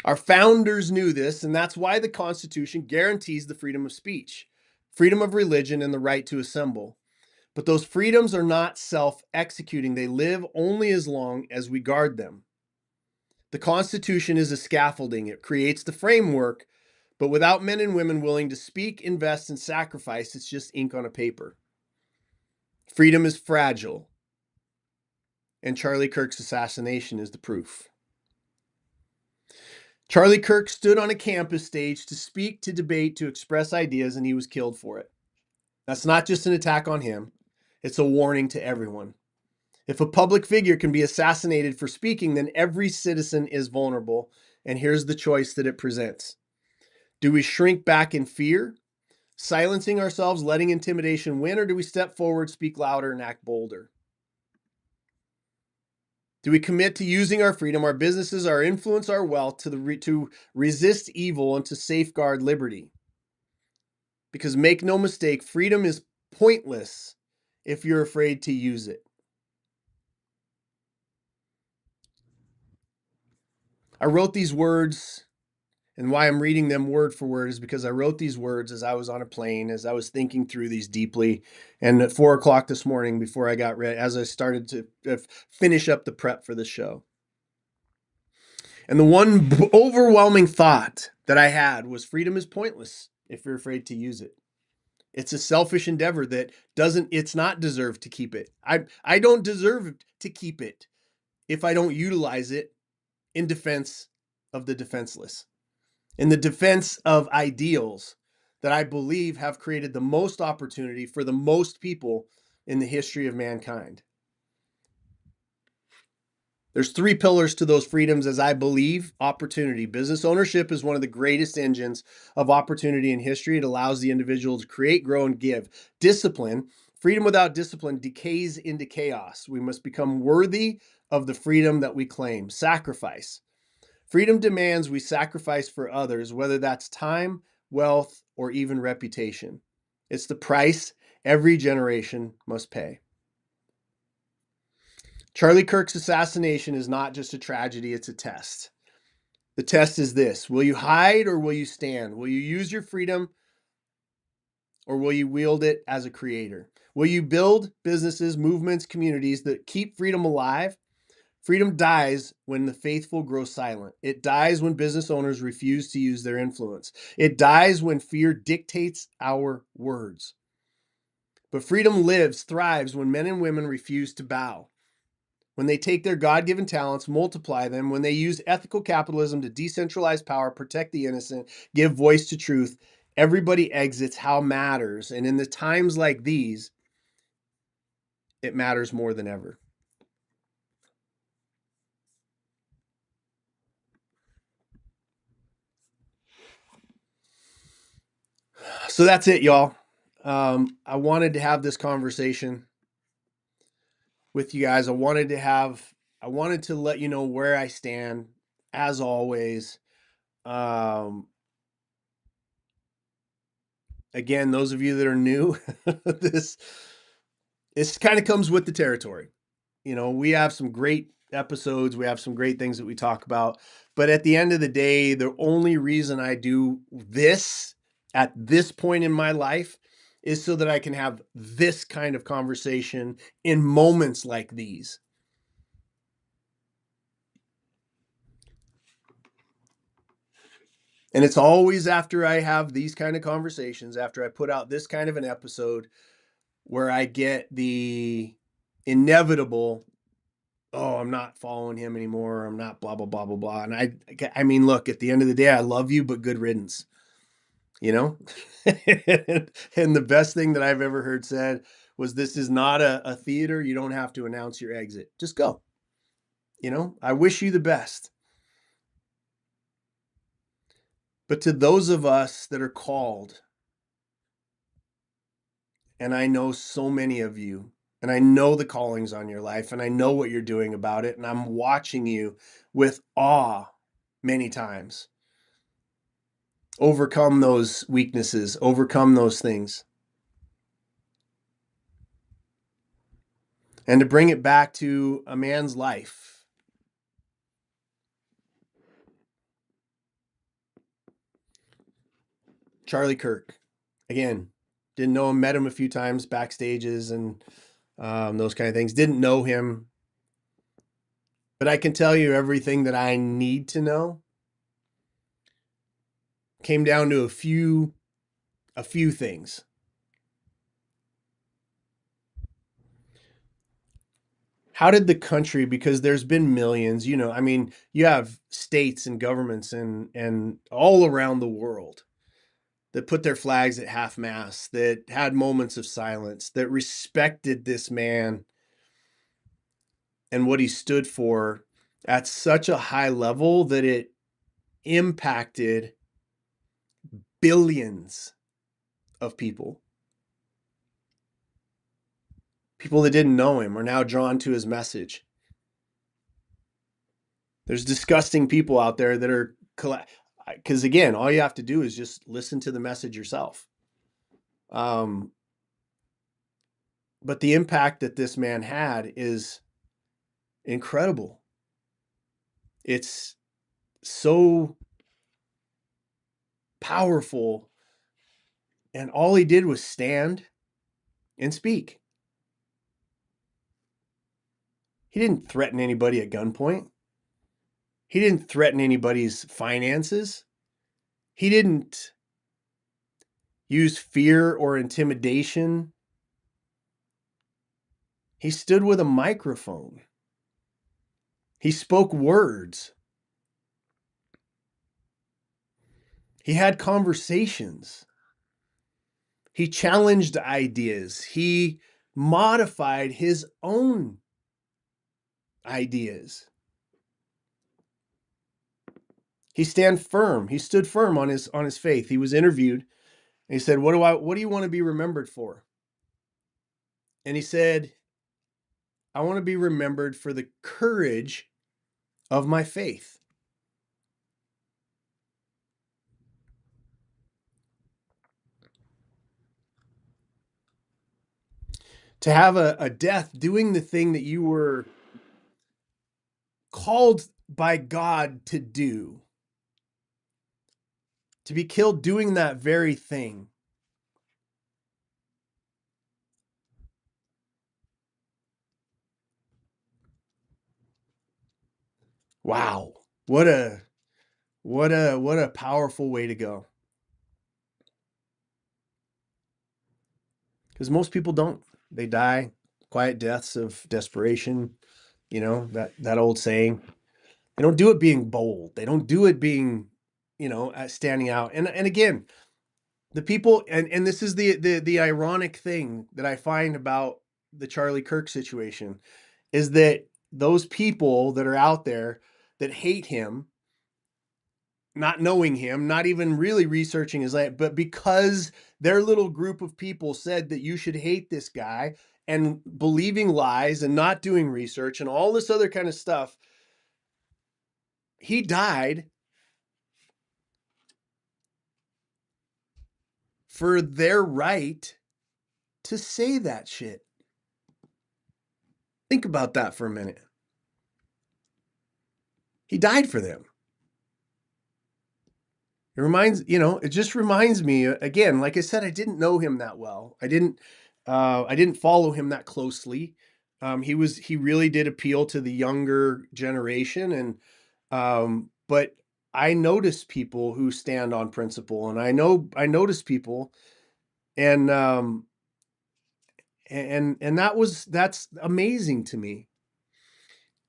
Our founders knew this, and that's why the Constitution guarantees the freedom of speech, freedom of religion, and the right to assemble. But those freedoms are not self-executing. They live only as long as we guard them. The Constitution is a scaffolding. It creates the framework, but without men and women willing to speak, invest, and sacrifice, it's just ink on a paper. Freedom is fragile, and Charlie Kirk's assassination is the proof. Charlie Kirk stood on a campus stage to speak, to debate, to express ideas, and he was killed for it. That's not just an attack on him. It's a warning to everyone. If a public figure can be assassinated for speaking, then every citizen is vulnerable. And here's the choice that it presents. Do we shrink back in fear, silencing ourselves, letting intimidation win, or do we step forward, speak louder, and act bolder? Do we commit to using our freedom, our businesses, our influence, our wealth to resist evil and to safeguard liberty? Because make no mistake, freedom is pointless if you're afraid to use it. I wrote these words, and why I'm reading them word for word is because I wrote these words as I was on a plane, as I was thinking through these deeply. And at 4 o'clock this morning, before I got ready, as I started to finish up the prep for the show. And the one overwhelming thought that I had was freedom is pointless if you're afraid to use it. It's a selfish endeavor that it's not deserved to keep it. I don't deserve to keep it if I don't utilize it in defense of the defenseless, in the defense of ideals that I believe have created the most opportunity for the most people in the history of mankind. There's 3 pillars to those freedoms as I believe. Opportunity. Business ownership is one of the greatest engines of opportunity in history. It allows the individual to create, grow, and give. Discipline. Freedom without discipline decays into chaos. We must become worthy of the freedom that we claim. Sacrifice. Freedom demands we sacrifice for others, whether that's time, wealth, or even reputation. It's the price every generation must pay. Charlie Kirk's assassination is not just a tragedy, it's a test. The test is this: will you hide or will you stand? Will you use your freedom or will you wield it as a creator? Will you build businesses, movements, communities that keep freedom alive? Freedom dies when the faithful grow silent. It dies when business owners refuse to use their influence. It dies when fear dictates our words. But freedom lives, thrives when men and women refuse to bow. When they take their God-given talents, multiply them, when they use ethical capitalism to decentralize power, protect the innocent, give voice to truth, everybody exits how matters. And in the times like these, it matters more than ever. So that's it, y'all. I wanted to have this conversation with you guys. I wanted to let you know where I stand, as always. Again, those of you that are new, this kind of comes with the territory. You know, we have some great episodes, we have some great things that we talk about, but at the end of the day, the only reason I do this at this point in my life is so that I can have this kind of conversation in moments like these. And it's always after I have these kind of conversations, after I put out this kind of an episode, where I get the inevitable, oh, I'm not following him anymore. I'm not blah, blah, blah, blah, blah. And I mean, look, at the end of the day, I love you, but good riddance, you know? And the best thing that I've ever heard said was, this is not a theater. You don't have to announce your exit. Just go. You know, I wish you the best. But to those of us that are called, and I know so many of you, and I know the callings on your life, and I know what you're doing about it, and I'm watching you with awe many times. Overcome those weaknesses, overcome those things. And to bring it back to a man's life. Charlie Kirk, again, didn't know him, met him a few times backstages and those kind of things. Didn't know him, but I can tell you everything that I need to know. Came down to a few things. How did the country, because there's been millions, you know, I mean, you have states and governments and all around the world that put their flags at half mast, that had moments of silence, that respected this man and what he stood for at such a high level that it impacted billions of people. People that didn't know him are now drawn to his message. There's disgusting people out there that are, because again, all you have to do is just listen to the message yourself. But the impact that this man had is incredible. It's so powerful. And all he did was stand and speak. He didn't threaten anybody at gunpoint. He didn't threaten anybody's finances. He didn't use fear or intimidation. He stood with a microphone. He spoke words. He had conversations. He challenged ideas. He modified his own ideas. He stood firm on his faith. He was interviewed and he said, what do you want to be remembered for? And he said, I want to be remembered for the courage of my faith. To have a death doing the thing that you were called by God to do, to be killed doing that very thing. Wow. What a powerful way to go. Because most people don't. They die quiet deaths of desperation. You know, that old saying. They don't do it being bold. They don't do it being, standing out. And again, the people, and this is the ironic thing that I find about the Charlie Kirk situation, is that those people that are out there that hate him, not knowing him, not even really researching his life, but because their little group of people said that you should hate this guy and believing lies and not doing research and all this other kind of stuff, he died for their right to say that shit. Think about that for a minute. He died for them. It reminds, it just reminds me, again, like I said, I didn't know him that well. I didn't follow him that closely. He really did appeal to the younger generation, but I notice people who stand on principle, and I notice people, and that's amazing to me.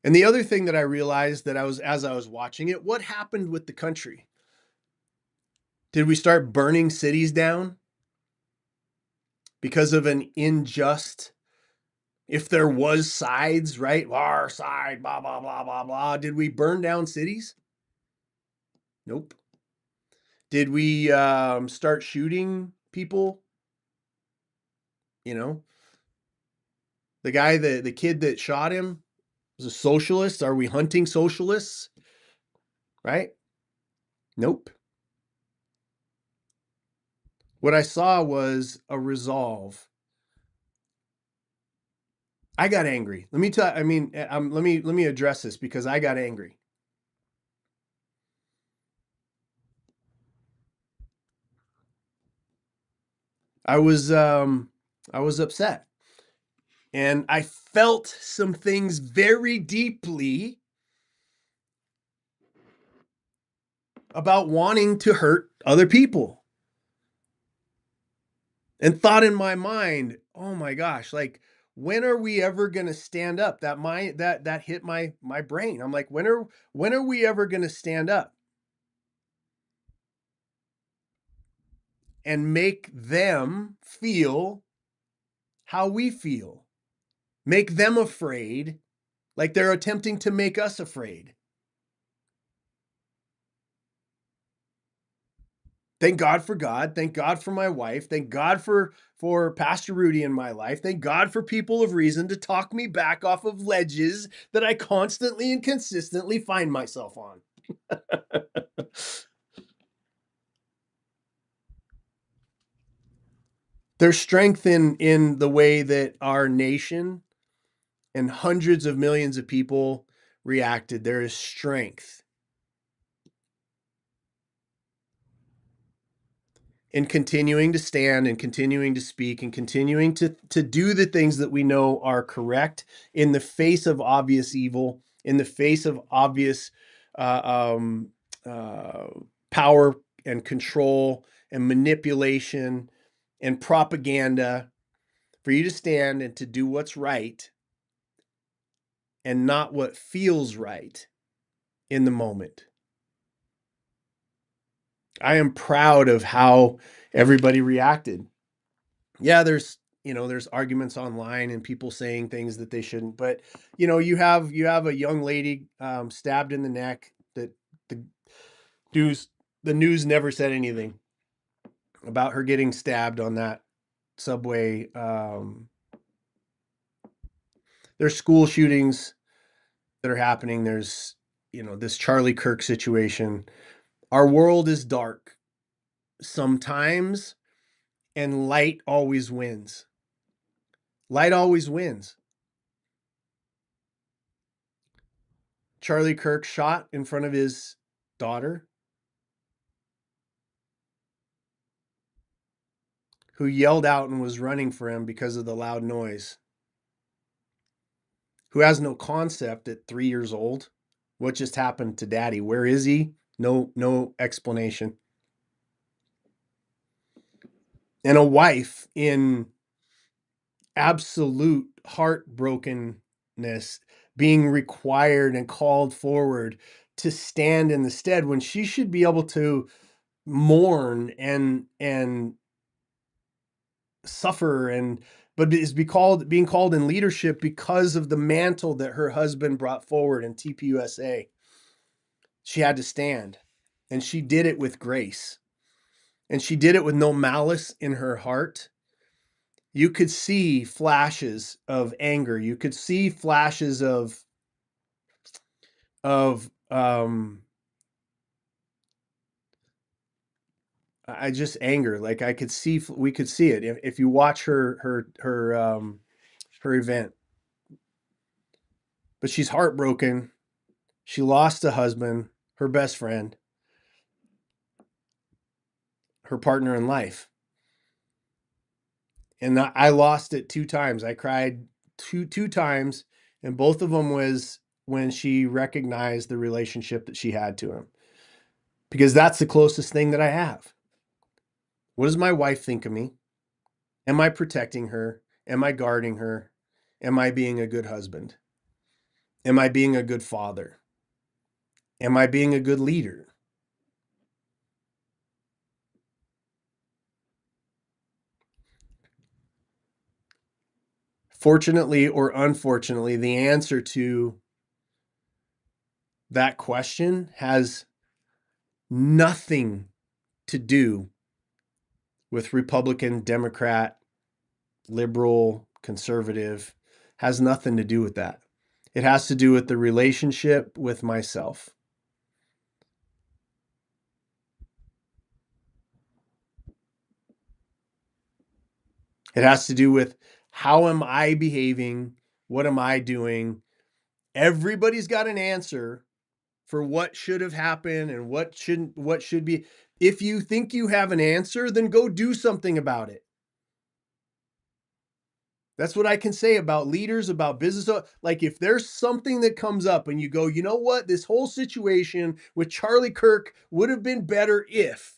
And the other thing that I realized that as I was watching it, what happened with the country? Did we start burning cities down because of an unjust, if there was sides, right? Our side, blah, blah, blah, blah, blah. Did we burn down cities? Nope. Did we start shooting people? You know, the kid that shot him was a socialist. Are we hunting socialists? Right? Nope. What I saw was a resolve. I got angry. Let me tell. I mean, let me address this because I got angry. I was um, I was upset, and I felt some things very deeply about wanting to hurt other people, and thought in my mind, "Oh my gosh, like when are we ever going to stand up?" That hit my brain. I'm like, when are we ever going to stand up and make them feel how we feel? Make them afraid like they're attempting to make us afraid. Thank God for God. Thank God for my wife. Thank God for Pastor Rudy in my life. Thank God for people of reason to talk me back off of ledges that I constantly and consistently find myself on. There's strength in the way that our nation and hundreds of millions of people reacted. There is strength in continuing to stand and continuing to speak and continuing to do the things that we know are correct in the face of obvious evil, in the face of obvious uh, um, uh, power and control and manipulation and propaganda, for you to stand and to do what's right and not what feels right in the moment. I am proud of how everybody reacted. Yeah, there's arguments online and people saying things that they shouldn't, but you have a young lady stabbed in the neck that the news the news never said anything about her getting stabbed on that subway. There's school shootings that are happening. There's this Charlie Kirk situation. Our world is dark sometimes, and light always wins. Light always wins. Charlie Kirk shot in front of his daughter, who yelled out and was running for him because of the loud noise, who has no concept at 3 years old. What just happened to daddy? Where is he? No explanation. And a wife in absolute heartbrokenness being required and called forward to stand in the stead when she should be able to mourn and suffer, and but is being called in leadership because of the mantle that her husband brought forward in TPUSA. She had to stand, and she did it with grace, and she did it with no malice in her heart. You could see flashes of anger. You could see flashes of I just anger. Like I could see, we could see it if you watch her event. But she's heartbroken. She lost a husband, her best friend, her partner in life. And I lost it 2 times. I cried two times, and both of them was when she recognized the relationship that she had to him. Because that's the closest thing that I have. What does my wife think of me? Am I protecting her? Am I guarding her? Am I being a good husband? Am I being a good father? Am I being a good leader? Fortunately or unfortunately, the answer to that question has nothing to do with Republican, Democrat, liberal, conservative, has nothing to do with that. It has to do with the relationship with myself. It has to do with how am I behaving? What am I doing? Everybody's got an answer for what should have happened and what should be. If you think you have an answer, then go do something about it. That's what I can say about leaders, about business. Like if there's something that comes up and you go, you know what, this whole situation with Charlie Kirk would have been better if,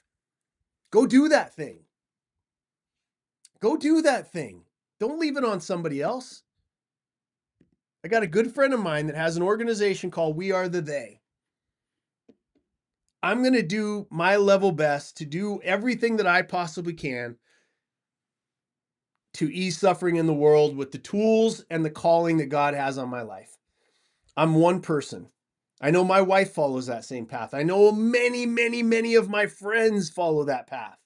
go do that thing. Go do that thing. Don't leave it on somebody else. I got a good friend of mine that has an organization called We Are the They. I'm going to do my level best to do everything that I possibly can to ease suffering in the world with the tools and the calling that God has on my life. I'm one person. I know my wife follows that same path. I know many, many, many of my friends follow that path.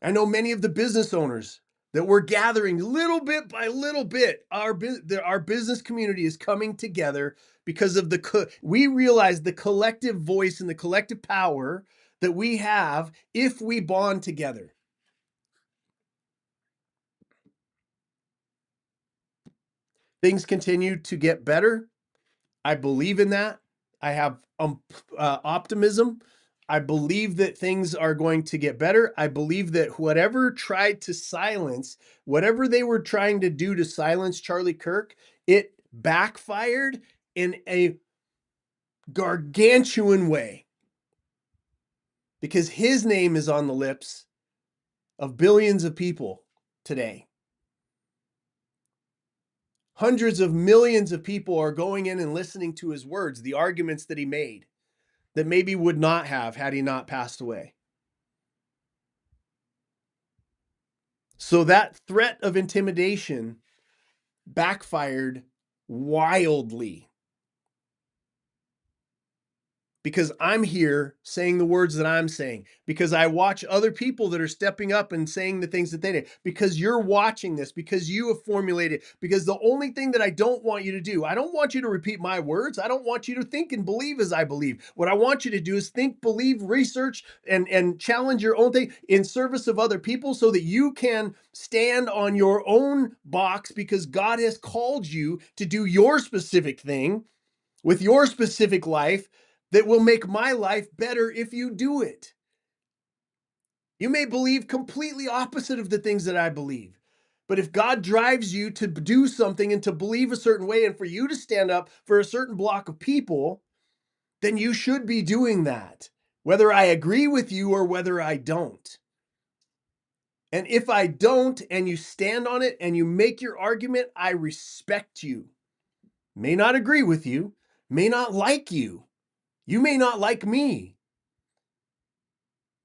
I know many of the business owners that we're gathering little bit by little bit. Our business community is coming together because of we realize the collective voice and the collective power that we have if we bond together. Things continue to get better. I believe in that. I have optimism. I believe that things are going to get better. I believe that whatever tried to silence, whatever they were trying to do to silence Charlie Kirk, it backfired in a gargantuan way because his name is on the lips of billions of people today. Hundreds of millions of people are going in and listening to his words, the arguments that he made that maybe would not have had he not passed away. So that threat of intimidation backfired wildly because I'm here saying the words that I'm saying, because I watch other people that are stepping up and saying the things that they did, because you're watching this, because you have formulated, because the only thing that I don't want you to do, I don't want you to repeat my words. I don't want you to think and believe as I believe. What I want you to do is think, believe, research, and challenge your own thing in service of other people so that you can stand on your own box because God has called you to do your specific thing with your specific life that will make my life better if you do it. You may believe completely opposite of the things that I believe. But if God drives you to do something and to believe a certain way and for you to stand up for a certain block of people, then you should be doing that, whether I agree with you or whether I don't. And if I don't and you stand on it and you make your argument, I respect you. May not agree with you, may not like you. You may not like me,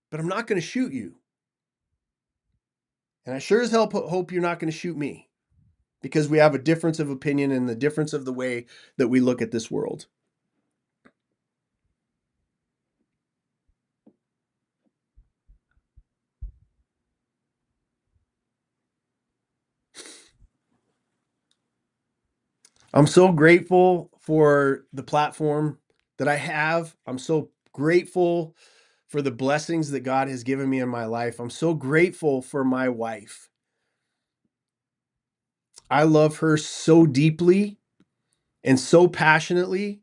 but I'm not going to shoot you. And I sure as hell hope you're not going to shoot me because we have a difference of opinion and the difference of the way that we look at this world. I'm so grateful for the platform that I have. I'm so grateful for the blessings that God has given me in my life. I'm so grateful for my wife. I love her so deeply and so passionately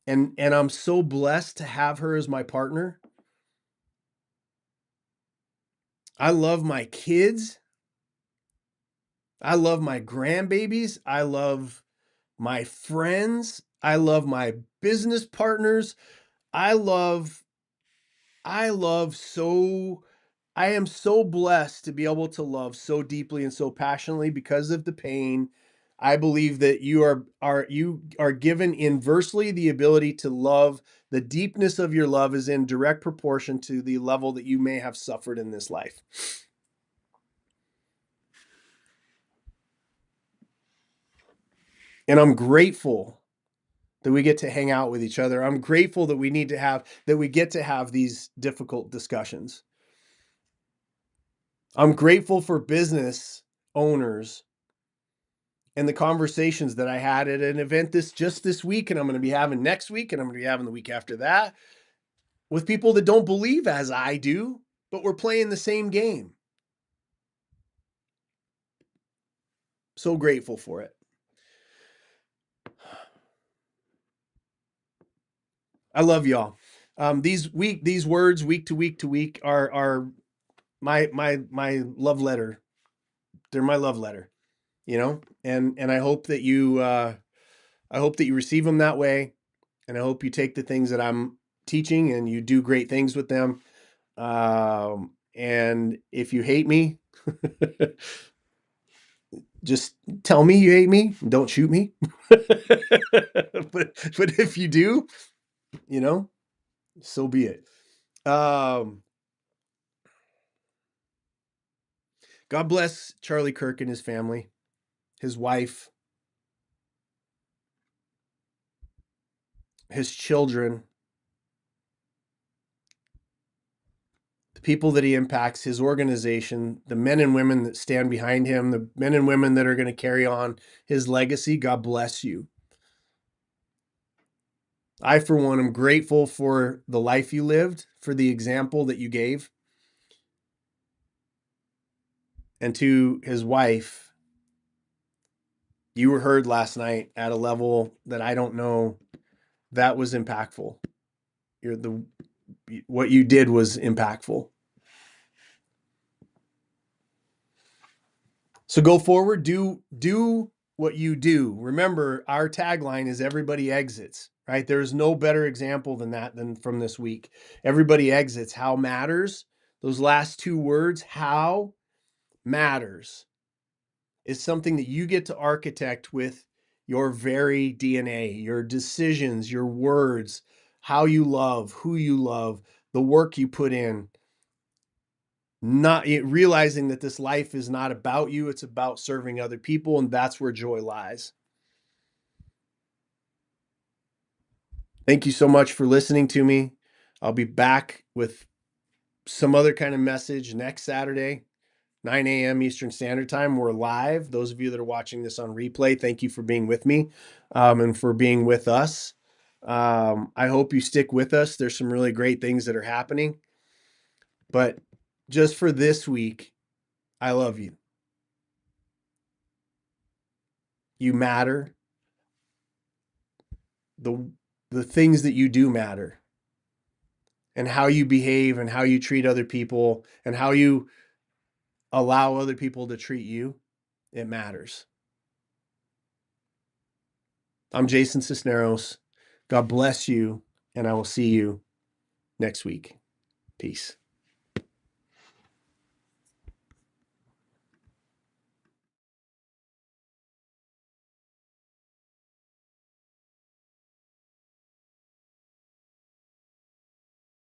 And I'm so blessed to have her as my partner. I love my kids. I love my grandbabies. I love my friends. I love my business partners. I love I love so I am so blessed to be able to love so deeply and so passionately because of the pain. I believe that you are given inversely the ability to love. The deepness of your love is in direct proportion to the level that you may have suffered in this life. And I'm grateful that we get to hang out with each other. I'm grateful that we get to have these difficult discussions. I'm grateful for business owners and the conversations that I had at an event this week, and I'm going to be having next week, and I'm going to be having the week after that with people that don't believe as I do, but we're playing the same game. So grateful for it. I love y'all. These words week to week to week are my love letter. They're my love letter, and I hope that you receive them that way, and I hope you take the things that I'm teaching and you do great things with them. And if you hate me, just tell me you hate me. Don't shoot me. But if you do, you know, so be it. Um, God bless Charlie Kirk and his family, his wife, his children, the people that he impacts, his organization, the men and women that stand behind him, the men and women that are going to carry on his legacy. God bless you. I, for one, am grateful for the life you lived, for the example that you gave. And to his wife, you were heard last night at a level that I don't know that was impactful. What you did was impactful. So go forward, do what you do. Remember, our tagline is everybody exits, right? There's no better example than from this week. Everybody exits. How matters. Those last two words, how matters, is something that you get to architect with your very DNA, your decisions, your words, how you love, who you love, the work you put in. Not realizing that this life is not about you, it's about serving other people, and that's where joy lies. Thank you so much for listening to me. I'll be back with some other kind of message next Saturday, 9 a.m. Eastern Standard Time. We're live. Those of you that are watching this on replay, thank you for being with me, and for being with us. I hope you stick with us. There's some really great things that are happening. But just for this week, I love you. You matter. The the things that you do matter. And how you behave and how you treat other people and how you allow other people to treat you, it matters. I'm Jason Cisneros. God bless you, and I will see you next week. Peace.